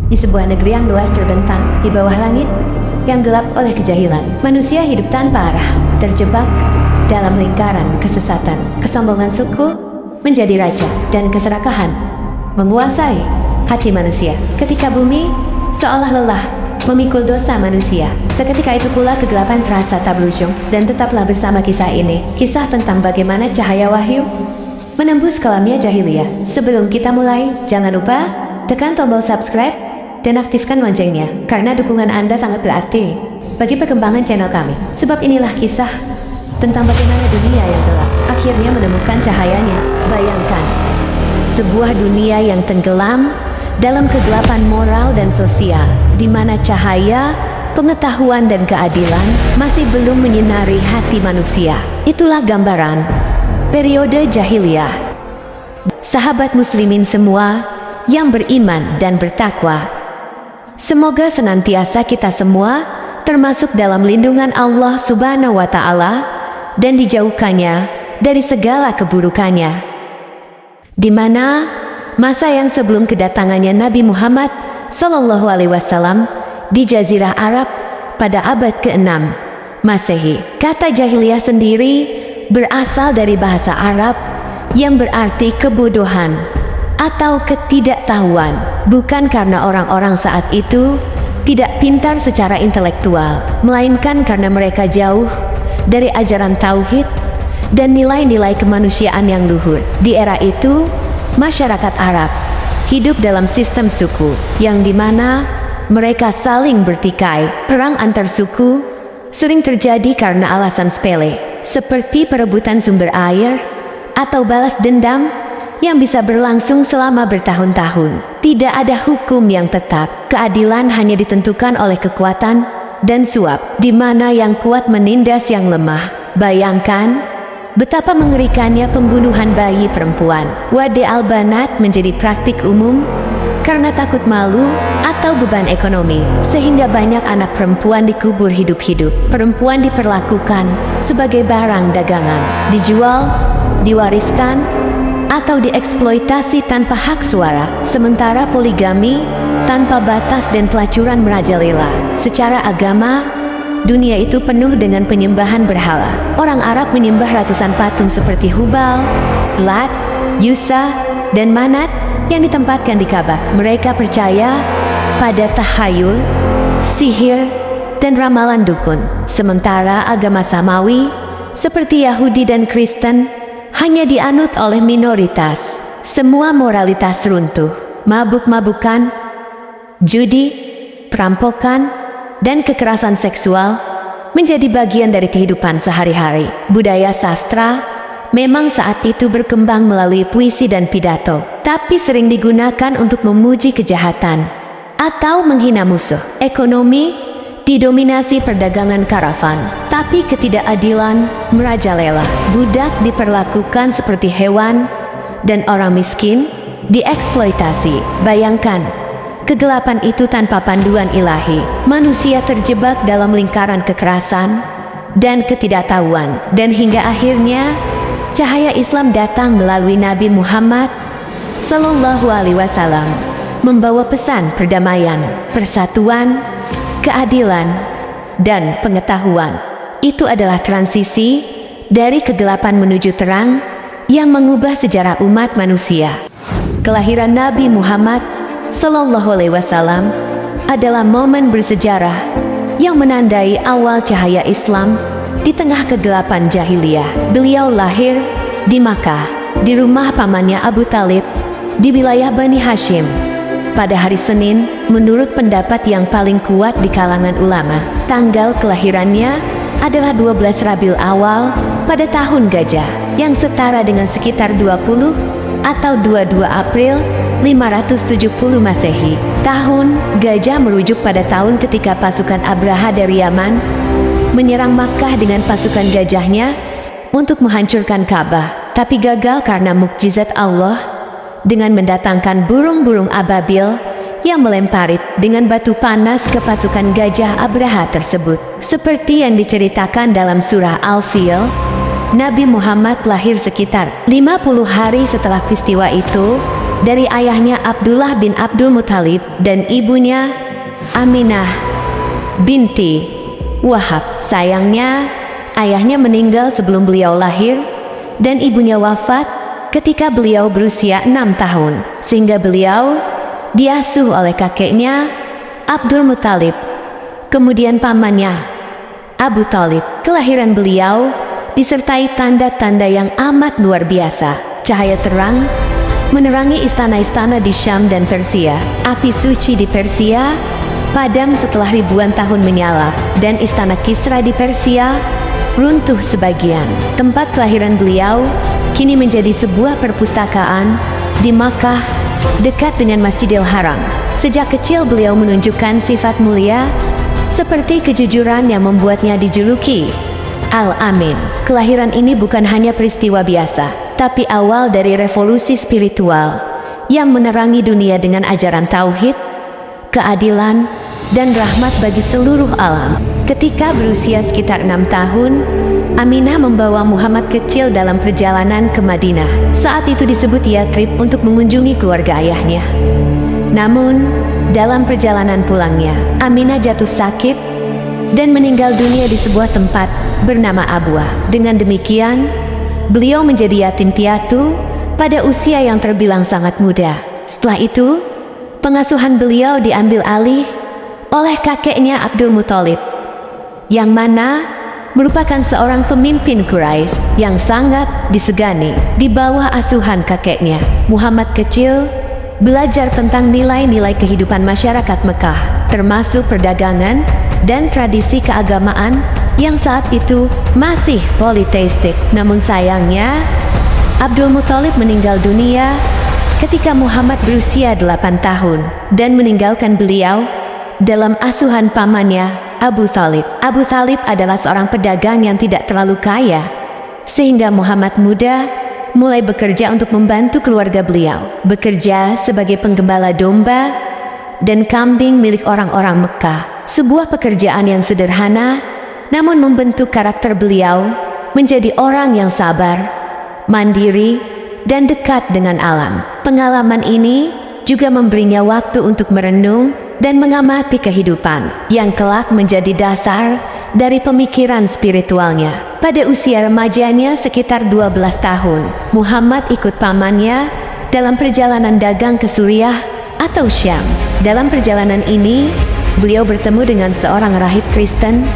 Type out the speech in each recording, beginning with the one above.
Di sebuah negeri yang luas terbentang di bawah langit yang gelap oleh kejahilan, manusia hidup tanpa arah, terjebak dalam lingkaran kesesatan. Kesombongan suku menjadi raja dan keserakahan menguasai hati manusia. Ketika bumi seolah lelah memikul dosa manusia, seketika itu pula kegelapan terasa tak berujung. Dan tetaplah bersama kisah ini, kisah tentang bagaimana cahaya wahyu menembus kelamnya jahiliyah. Sebelum kita mulai, jangan lupa tekan tombol subscribe dan aktifkan loncengnya, karena dukungan Anda sangat berarti bagi perkembangan channel kami. Sebab inilah kisah tentang bagaimana dunia yang gelap akhirnya menemukan cahayanya. Bayangkan, sebuah dunia yang tenggelam dalam kegelapan moral dan sosial, di mana cahaya, pengetahuan dan keadilan masih belum menyinari hati manusia. Itulah gambaran periode jahiliyah. Sahabat muslimin semua yang beriman dan bertakwa, semoga senantiasa kita semua termasuk dalam lindungan Allah Subhanahu wa Ta'ala dan dijauhkannya dari segala keburukannya. Di mana masa yang sebelum kedatangannya Nabi Muhammad Sallallahu Alaihi Wasallam di Jazirah Arab pada abad ke-6 Masehi. Kata jahiliyah sendiri berasal dari bahasa Arab yang berarti kebodohan atau ketidaktahuan, bukan karena orang-orang saat itu tidak pintar secara intelektual, melainkan karena mereka jauh dari ajaran tauhid dan nilai-nilai kemanusiaan yang luhur. Di era itu, masyarakat Arab hidup dalam sistem suku, yang dimana mereka saling bertikai. Perang antar suku sering terjadi karena alasan sepele, seperti perebutan sumber air atau balas dendam yang bisa berlangsung selama bertahun-tahun. Tidak ada hukum yang tetap. Keadilan hanya ditentukan oleh kekuatan dan suap, di mana yang kuat menindas yang lemah. Bayangkan betapa mengerikannya pembunuhan bayi perempuan. Wade al-banat menjadi praktik umum karena takut malu atau beban ekonomi, sehingga banyak anak perempuan dikubur hidup-hidup. Perempuan diperlakukan sebagai barang dagangan, dijual, diwariskan, atau dieksploitasi tanpa hak suara. Sementara poligami tanpa batas dan pelacuran merajalela. Secara agama, dunia itu penuh dengan penyembahan berhala. Orang Arab menyembah ratusan patung seperti Hubal, Lat, Yusa, dan Manat yang ditempatkan di Ka'bah. Mereka percaya pada tahayul, sihir, dan ramalan dukun. Sementara agama Samawi seperti Yahudi dan Kristen hanya dianut oleh minoritas. Semua moralitas runtuh. Mabuk-mabukan, judi, perampokan, dan kekerasan seksual menjadi bagian dari kehidupan sehari-hari. Budaya sastra memang saat itu berkembang melalui puisi dan pidato, tapi sering digunakan untuk memuji kejahatan atau menghina musuh. Ekonomi didominasi perdagangan karavan, tapi ketidakadilan merajalela. Budak diperlakukan seperti hewan dan orang miskin dieksploitasi. Bayangkan kegelapan itu tanpa panduan ilahi. Manusia terjebak dalam lingkaran kekerasan dan ketidaktahuan, dan hingga akhirnya cahaya Islam datang melalui Nabi Muhammad Sallallahu Alaihi Wasallam, membawa pesan perdamaian, persatuan, keadilan, dan pengetahuan. Itu adalah transisi dari kegelapan menuju terang yang mengubah sejarah umat manusia. Kelahiran Nabi Muhammad Sallallahu Alaihi Wasallam adalah momen bersejarah yang menandai awal cahaya Islam di tengah kegelapan jahiliyah. Beliau lahir di Makkah, di rumah pamannya Abu Talib, di wilayah Bani Hashim, pada hari Senin, menurut pendapat yang paling kuat di kalangan ulama. Tanggal kelahirannya adalah 12 Rabiul Awal pada tahun Gajah, yang setara dengan sekitar 20 atau 22 April 570 Masehi. Tahun Gajah merujuk pada tahun ketika pasukan Abraha dari Yaman menyerang Makkah dengan pasukan gajahnya untuk menghancurkan Ka'bah, tapi gagal karena mukjizat Allah dengan mendatangkan burung-burung ababil yang melempari dengan batu panas ke pasukan gajah Abraha tersebut. Seperti yang diceritakan dalam surah Al-Fil, Nabi Muhammad lahir sekitar 50 hari setelah peristiwa itu dari ayahnya Abdullah bin Abdul Muthalib dan ibunya Aminah binti Wahab. Sayangnya, ayahnya meninggal sebelum beliau lahir dan ibunya wafat ketika beliau berusia 6 tahun, sehingga beliau diasuh oleh kakeknya Abdul Muthalib, kemudian pamannya Abu Talib. Kelahiran beliau disertai tanda-tanda yang amat luar biasa. Cahaya terang menerangi istana-istana di Syam dan Persia. Api suci di Persia padam setelah ribuan tahun menyala, dan istana Kisra di Persia runtuh sebagian. Tempat kelahiran beliau kini menjadi sebuah perpustakaan di Makkah dekat dengan Masjidil Haram. Sejak kecil beliau menunjukkan sifat mulia seperti kejujuran yang membuatnya dijuluki Al-Amin. Kelahiran ini bukan hanya peristiwa biasa, tapi awal dari revolusi spiritual yang menerangi dunia dengan ajaran tauhid, keadilan, dan rahmat bagi seluruh alam. Ketika berusia sekitar 6 tahun, Aminah membawa Muhammad kecil dalam perjalanan ke Madinah. Saat itu disebut Yatrib untuk mengunjungi keluarga ayahnya. Namun, dalam perjalanan pulangnya, Aminah jatuh sakit dan meninggal dunia di sebuah tempat bernama Abwa. Dengan demikian, beliau menjadi yatim piatu pada usia yang terbilang sangat muda. Setelah itu, pengasuhan beliau diambil alih oleh kakeknya Abdul Muthalib, yang mana merupakan seorang pemimpin Quraisy yang sangat disegani. Di bawah asuhan kakeknya, Muhammad kecil belajar tentang nilai-nilai kehidupan masyarakat Mekah, termasuk perdagangan dan tradisi keagamaan yang saat itu masih politeistik. Namun sayangnya, Abdul Muthalib meninggal dunia ketika Muhammad berusia 8 tahun dan meninggalkan beliau dalam asuhan pamannya Abu Talib. Abu Talib adalah seorang pedagang yang tidak terlalu kaya, sehingga Muhammad muda mulai bekerja untuk membantu keluarga beliau, bekerja sebagai penggembala domba dan kambing milik orang-orang Mekah. Sebuah pekerjaan yang sederhana, namun membentuk karakter beliau menjadi orang yang sabar, mandiri, dan dekat dengan alam. Pengalaman ini juga memberinya waktu untuk merenung dan mengamati kehidupan yang kelak menjadi dasar dari pemikiran spiritualnya. Pada usia remajanya sekitar 12 tahun, Muhammad ikut pamannya dalam perjalanan dagang ke Suriah atau Syam. Dalam perjalanan ini, beliau bertemu dengan seorang rahib Kristen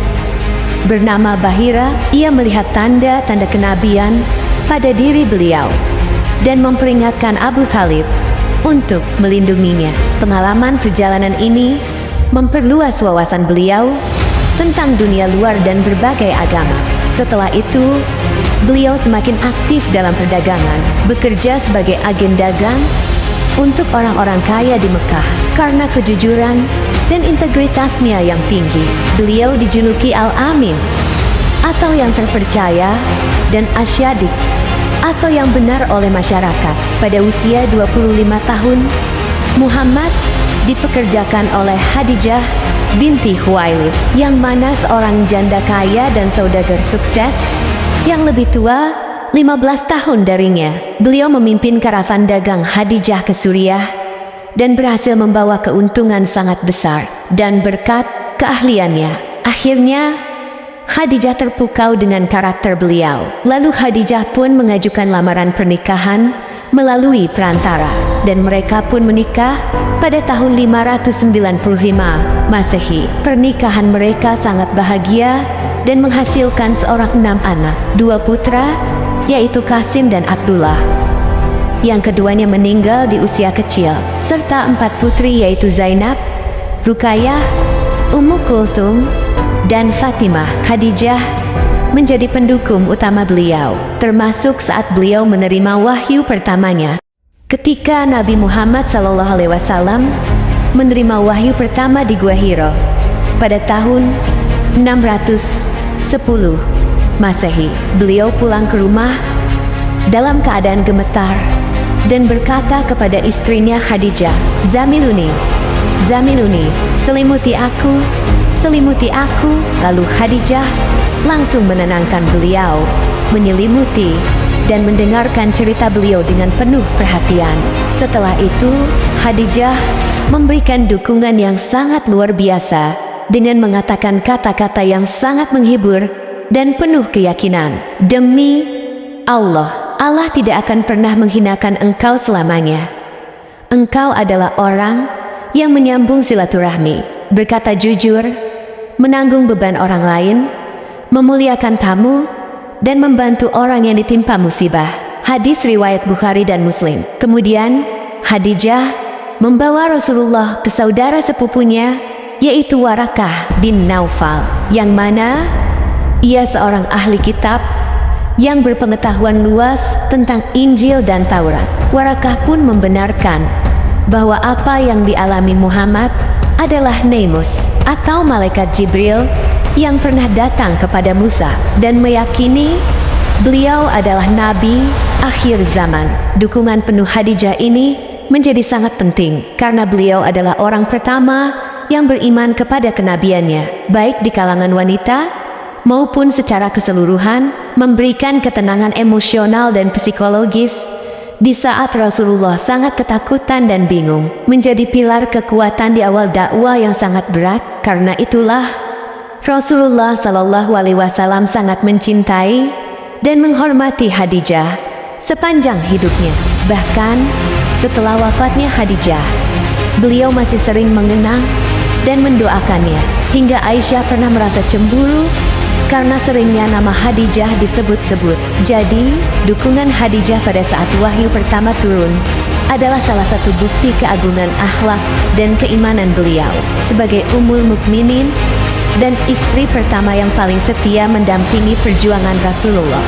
bernama Bahira. Ia melihat tanda-tanda kenabian pada diri beliau dan memperingatkan Abu Talib untuk melindunginya. Pengalaman perjalanan ini memperluas wawasan beliau tentang dunia luar dan berbagai agama. Setelah itu, beliau semakin aktif dalam perdagangan, bekerja sebagai agen dagang untuk orang-orang kaya di Mekah. Karena kejujuran dan integritasnya yang tinggi, beliau dijuluki Al-Amin atau yang terpercaya, dan Asyadik atau yang benar oleh masyarakat. Pada usia 25 tahun, Muhammad dipekerjakan oleh Khadijah binti Khuwailid, yang mana seorang janda kaya dan saudagar sukses yang lebih tua 15 tahun darinya. Beliau memimpin karavan dagang Khadijah ke Suriah dan berhasil membawa keuntungan sangat besar, dan berkat keahliannya, akhirnya Khadijah terpukau dengan karakter beliau. Lalu Khadijah pun mengajukan lamaran pernikahan melalui perantara, dan mereka pun menikah pada tahun 595 Masehi. Pernikahan mereka sangat bahagia dan menghasilkan seorang 6 anak, 2 putra yaitu Qasim dan Abdullah. Yang keduanya meninggal di usia kecil, serta 4 putri yaitu Zainab, Ruqayyah, Ummu Kulthum, dan Fatimah. Khadijah menjadi pendukung utama beliau, termasuk saat beliau menerima wahyu pertamanya. Ketika Nabi Muhammad SAW menerima wahyu pertama di Gua Hiro pada tahun 610 Masehi, beliau pulang ke rumah dalam keadaan gemetar dan berkata kepada istrinya Khadijah, "Zamiluni, Zamiluni, selimuti aku, selimuti aku." Lalu Khadijah langsung menenangkan beliau, menyelimuti dan mendengarkan cerita beliau dengan penuh perhatian. Setelah itu, Khadijah memberikan dukungan yang sangat luar biasa dengan mengatakan kata-kata yang sangat menghibur dan penuh keyakinan. Demi Allah, Allah tidak akan pernah menghinakan engkau selamanya. Engkau adalah orang yang menyambung silaturahmi, berkata jujur, menanggung beban orang lain, memuliakan tamu, dan membantu orang yang ditimpa musibah. Hadis riwayat Bukhari dan Muslim. Kemudian, Khadijah membawa Rasulullah ke saudara sepupunya, yaitu Warakah bin Naufal, yang mana ia seorang ahli kitab yang berpengetahuan luas tentang Injil dan Taurat. Warakah pun membenarkan bahwa apa yang dialami Muhammad adalah Nemus atau malaikat Jibril yang pernah datang kepada Musa, dan meyakini beliau adalah nabi akhir zaman. Dukungan penuh Khadijah ini menjadi sangat penting karena beliau adalah orang pertama yang beriman kepada kenabiannya, baik di kalangan wanita maupun secara keseluruhan, memberikan ketenangan emosional dan psikologis di saat Rasulullah sangat ketakutan dan bingung, menjadi pilar kekuatan di awal dakwah yang sangat berat. Karena itulah Rasulullah Shallallahu Alaihi Wasallam sangat mencintai dan menghormati Khadijah sepanjang hidupnya. Bahkan setelah wafatnya Khadijah, beliau masih sering mengenang dan mendoakannya, hingga Aisyah pernah merasa cemburu karena seringnya nama Khadijah disebut-sebut. Jadi, dukungan Khadijah pada saat wahyu pertama turun adalah salah satu bukti keagungan akhlak dan keimanan beliau sebagai Ummul Mukminin dan istri pertama yang paling setia mendampingi perjuangan Rasulullah.